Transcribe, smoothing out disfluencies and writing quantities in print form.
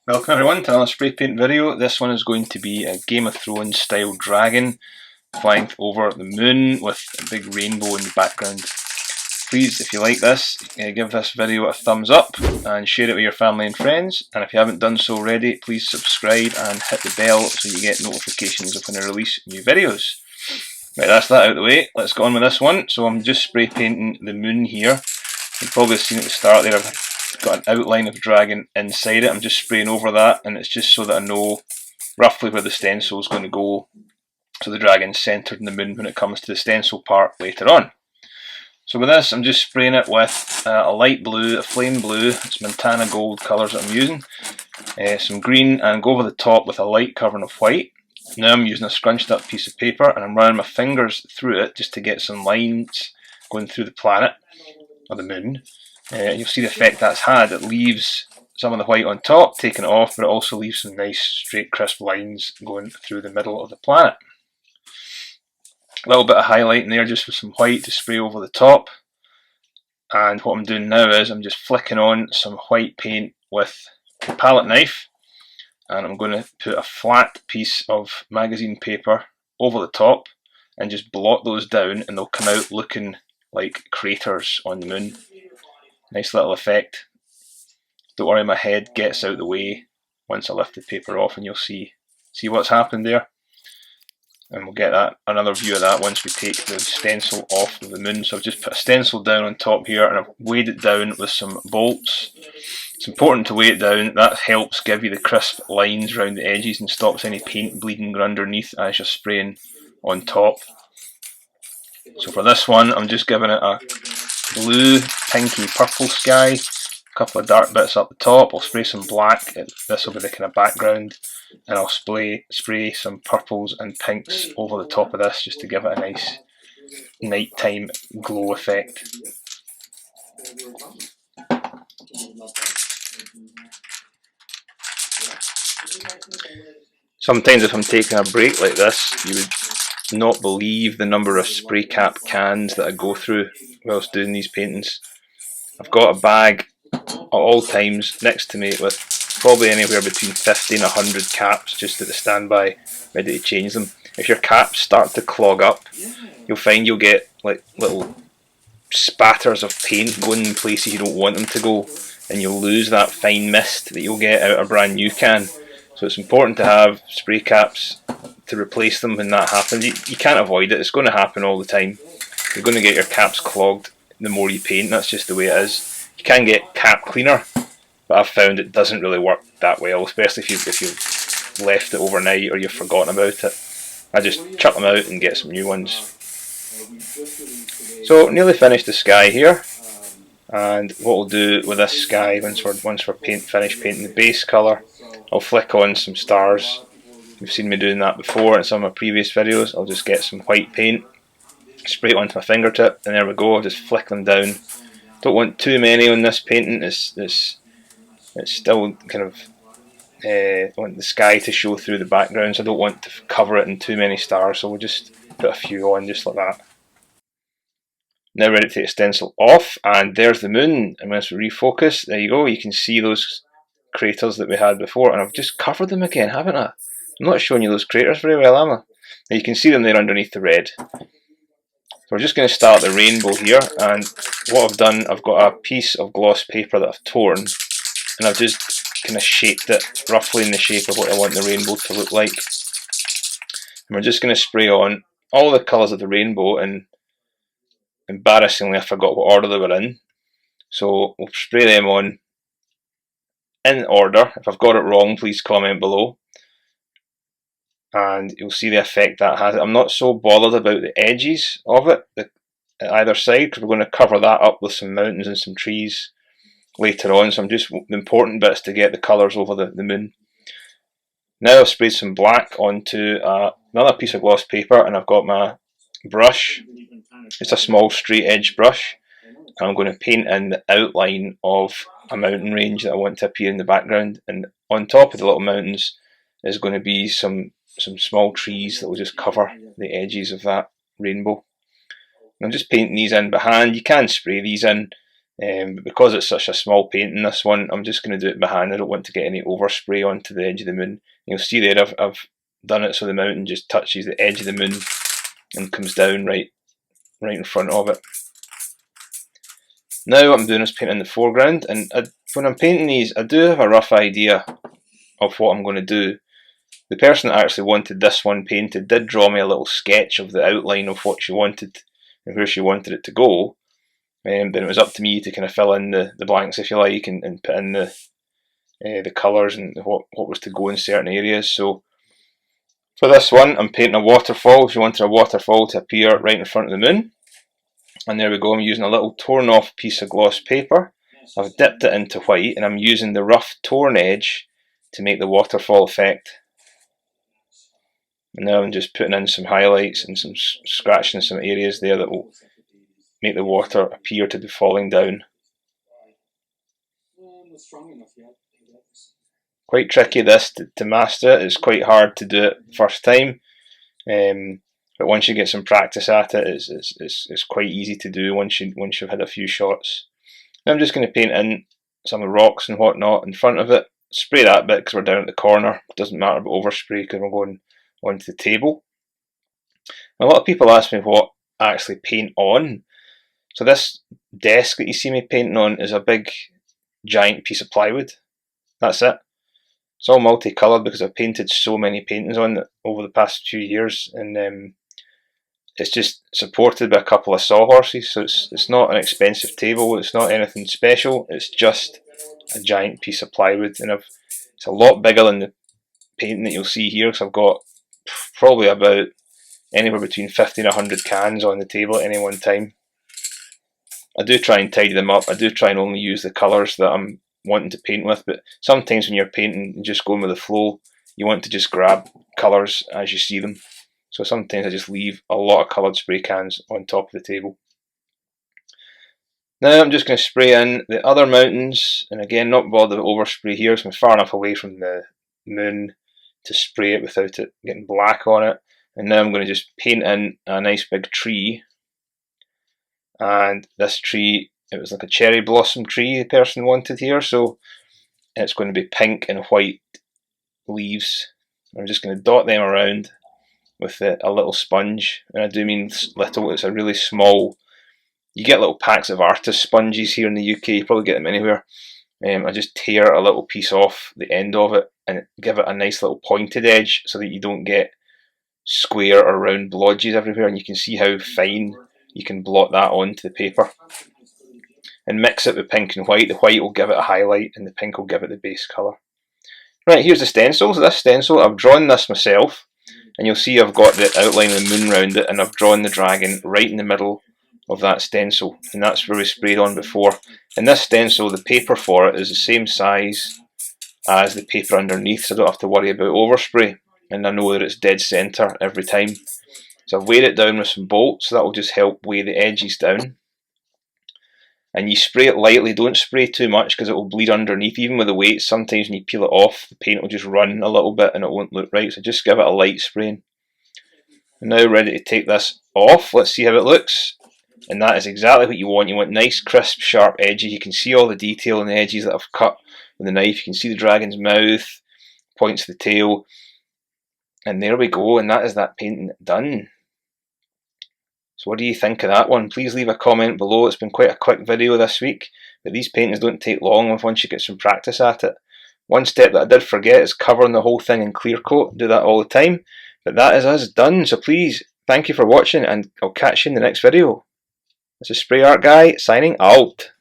Welcome everyone to another spray paint video. This one is going to be a Game of Thrones style dragon flying over the moon with a big rainbow in the background. Please, if you like this, give this video a thumbs up and share it with your family and friends. And if you haven't done so already, please subscribe and hit the bell so you get notifications of when I release new videos. Right, that's that out of the way. Let's go on with this one. So I'm just spray painting the moon here. You've probably seen at the start there I've got an outline of a dragon inside it. I'm just spraying over that, and it's just so that I know roughly where the stencil is going to go, so the dragon's centered in the moon when it comes to the stencil part later on. So with this, I'm just spraying it with a light blue, a flame blue. It's Montana gold colours that I'm using, some green, and go over the top with a light covering of white. Now I'm using a scrunched up piece of paper and I'm running my fingers through it just to get some lines going through the planet or the moon. You'll see the effect that's had. It leaves some of the white on top, taking it off, but it also leaves some nice straight crisp lines going through the middle of the planet. A little bit of highlight in there just with some white to spray over the top. And what I'm doing now is I'm just flicking on some white paint with a palette knife, and I'm going to put a flat piece of magazine paper over the top and just blot those down, and they'll come out looking like craters on the moon. Nice little effect. Don't worry, my head gets out the way once I lift the paper off, and you'll see what's happened there. And we'll get another view of that once we take the stencil off of the moon. So I've just put a stencil down on top here, and I've weighed it down with some bolts. It's important to weigh it down. That helps give you the crisp lines around the edges and stops any paint bleeding underneath as you're spraying on top. So for this one, I'm just giving it a blue, pinky, purple sky, a couple of dark bits up the top. I'll spray some black, this will be the kind of background, and I'll spray some purples and pinks over the top of this just to give it a nice nighttime glow effect. Sometimes if I'm taking a break like this, you would not believe the number of spray cap cans that I go through whilst doing these paintings. I've got a bag at all times next to me with probably anywhere between 50 and 100 caps just at the standby, ready to change them. If your caps start to clog up, you'll find you'll get like little spatters of paint going in places you don't want them to go, and you'll lose that fine mist that you'll get out of a brand new can. So it's important to have spray caps to replace them when that happens. You can't avoid it, it's going to happen all the time. You're going to get your caps clogged the more you paint, that's just the way it is. You can get cap cleaner, but I've found it doesn't really work that well, especially if you've left it overnight or you've forgotten about it. I just chuck them out and get some new ones. So nearly finished the sky here, and what we'll do with this sky once we're finished painting the base colour, I'll flick on some stars. You've seen me doing that before in some of my previous videos. I'll just get some white paint, spray it onto my fingertip, and there we go. I'll just flick them down. Don't want too many on this painting. It's still kind of I want the sky to show through the background, so I don't want to cover it in too many stars. So we'll just put a few on just like that. Now ready to take the stencil off, and there's the moon. And once we refocus, there you go. You can see those craters that we had before, and I've just covered them again, haven't I? I'm not showing you those craters very well, am I? Now you can see them there underneath the red. So we're just going to start the rainbow here, and what I've done, I've got a piece of gloss paper that I've torn, and I've just kind of shaped it roughly in the shape of what I want the rainbow to look like. And we're just going to spray on all the colours of the rainbow, and embarrassingly I forgot what order they were in. So we'll spray them on in order. If I've got it wrong, please comment below. And you'll see the effect that has. I'm not so bothered about the edges of it at either side, because we're going to cover that up with some mountains and some trees later on. So the important bits to get the colours over the moon. Now I've sprayed some black onto another piece of gloss paper, and I've got my brush. It's a small straight edge brush, and I'm going to paint in the outline of a mountain range that I want to appear in the background, and on top of the little mountains is going to be some small trees that will just cover the edges of that rainbow. I'm just painting these in by hand. You can spray these in, but because it's such a small painting, this one, I'm just going to do it by hand. I don't want to get any overspray onto the edge of the moon. You'll see there I've done it so the mountain just touches the edge of the moon and comes down right in front of it. Now what I'm doing is painting the foreground, and when I'm painting these, I do have a rough idea of what I'm going to do. The person that actually wanted this one painted did draw me a little sketch of the outline of what she wanted and where she wanted it to go. Then it was up to me to kind of fill in the blanks, if you like, and put in the colours and what was to go in certain areas. So for this one, I'm painting a waterfall. If you wanted a waterfall to appear right in front of the moon. And there we go, I'm using a little torn off piece of gloss paper. I've dipped it into white and I'm using the rough torn edge to make the waterfall effect. And now I'm just putting in some highlights and some scratching some areas there that will make the water appear to be falling down. Quite tricky this to master it. It's quite hard to do it first time, but once you get some practice at it, it's quite easy to do once you've had a few shots. Now I'm just going to paint in some of the rocks and whatnot in front of it. Spray that bit because we're down at the corner. It doesn't matter about overspray because we're going onto the table. A lot of people ask me what I actually paint on. So this desk that you see me painting on is a big giant piece of plywood. That's it. It's all multicoloured because I've painted so many paintings on it over the past few years, and it's just supported by a couple of sawhorses, so it's not an expensive table, it's not anything special, it's just a giant piece of plywood, and it's a lot bigger than the painting that you'll see here, because I've got probably about anywhere between 50 and 100 cans on the table at any one time. I do try and tidy them up. I do try and only use the colours that I'm wanting to paint with, but sometimes when you're painting and just going with the flow, you want to just grab colours as you see them. So sometimes I just leave a lot of coloured spray cans on top of the table. Now I'm just going to spray in the other mountains, and again, not bother with overspray here, so I'm far enough away from the moon to spray it without it getting black on it. And now I'm going to just paint in a nice big tree. And this tree, it was like a cherry blossom tree the person wanted here, so it's going to be pink and white leaves. I'm just going to dot them around with a little sponge, and I do mean little, it's a really small, you get little packs of artist sponges here in the UK, you probably get them anywhere. I just tear a little piece off the end of it and give it a nice little pointed edge so that you don't get square or round blotches everywhere, and you can see how fine you can blot that onto the paper. And mix it with pink and white. The white will give it a highlight and the pink will give it the base colour. Right, here's the stencils. This stencil, I've drawn this myself, and you'll see I've got the outline of the moon around it, and I've drawn the dragon right in the middle of that stencil, and that's where we sprayed on before. And this stencil, the paper for it is the same size as the paper underneath, so I don't have to worry about overspray, and I know that it's dead centre every time. So I've weighed it down with some bolts, so that will just help weigh the edges down. And you spray it lightly, don't spray too much because it will bleed underneath. Even with the weights, sometimes when you peel it off, the paint will just run a little bit and it won't look right, so just give it a light spraying. I'm now ready to take this off. Let's see how it looks. And that is exactly what you want. You want nice, crisp, sharp edges. You can see all the detail in the edges that I've cut with the knife. You can see the dragon's mouth, points of the tail. And there we go, and that is that painting done. So what do you think of that one? Please leave a comment below. It's been quite a quick video this week, but these paintings don't take long once you get some practice at it. One step that I did forget is covering the whole thing in clear coat. I do that all the time, but that is us done. So please, thank you for watching, and I'll catch you in the next video. This is SprayArtGuy signing out.